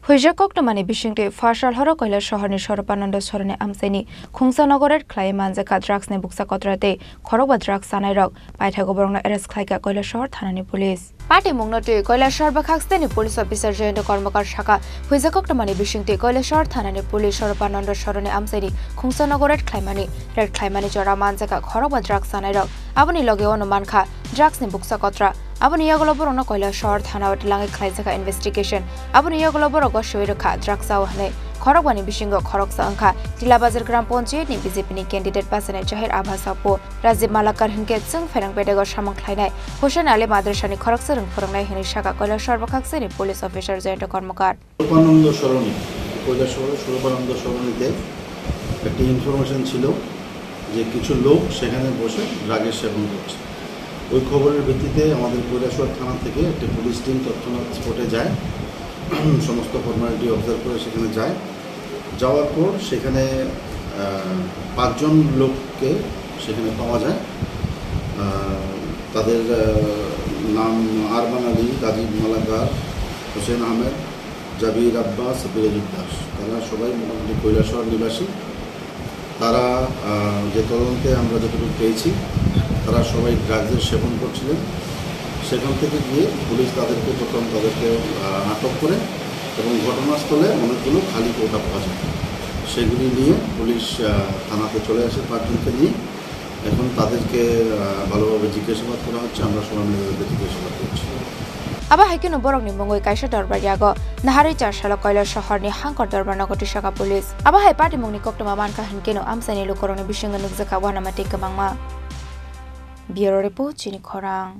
Hoijak Koktwma Bisingtwi Phasal Horo Kailashahar Swarupananda Sarani Amchai Khungsa Nogo Raid khlaiwi Manjakha Drugs Bukcha Kotra Khorokba Drug Chanairok Paithago Bohrokno Arrest Khlaikha Kailashahar Thanani Police. Party Mungnoti Kailashahar Bakhaksani Police Officer Jayanta Kormakar Shaka Hoijak Koktwma Bisingtwi Kailashahar Thanani Police Swarupananda Sarani Amchai Khungsa Nogo Raid khlaimani Jora Manjakha Khorokba Drug Chanairok Aboni loge Anuman Kha Drugs Bukcha Kotra Aboni Yagoloborno Kailashahar Thana Langi Khhlaikha investigation Aboni Yagolobor Shoirokha Drug Chanairok Khorokba Bisingo Khoroksa Angkha Tilabazar Gram Ponchayat ni BJP ni candidate Pasane Jahir Abhasapo Rajiv Malakar Hinket Sung Ferang Paithago Samang Khlainai Hussein Ali Madrasa ni Khoroksa rung Phorongnai hini Shaka Kailashahar Bakhaksani Police Officer Jayanta Kormakar Swarupananda Sarani Swarupananda Saraniতে একটি information ছিল যে কিছু লোক সেখানে বসে ড্রাগের সেবন করছে ওই খবরের ভিত্তিতে আমাদের কৈলাসহর থানা থেকে একটা পুলিশ টিম তৎক্ষণাৎ স্পটে যায় সমস্ত ফর্মালিটি অবজার্ভ করে সেখানে যায় যাওয়ার পর সেখানে 5 জন লোককে সেখানে পাওয়া যায় তাদের নাম আরমান আলী রাজীব মালাকার হোসেন আহমেদ জাবির আব্বাস বিরাজিত দাস তারা সবাই মোটামুটি কৈলাসহর নিবাসী তারা যে তদন্তে আমরা যতটুকু পেয়েছি তারা সবাই ড্রাগসের সেবন করছিলেন সেখান থেকে গিয়ে পুলিশ তাদেরকে আটক করে এবং ঘটনাস্থলে অনেকগুলো খালি কৌটা পাওয়া যায় সেগুলি নিয়ে পুলিশ থানাতে চলে আসে 5 জনকে নিয়ে এখন তাদেরকে ভালোভাবে জিজ্ঞাসাবাদ করা হচ্ছে আমরা সবাই মিলে জিজ্ঞাসাবাদ করছি Aba haikino borokni mongoi kaisa darbar yago nahari charsala Kailashaharni hangkor darbar nagoti shaka police aba hai party mongni Koktwma mankha hinkeno amsani lokoroni bisingo nukjaka wanama tik kamangma bureau report chini khorang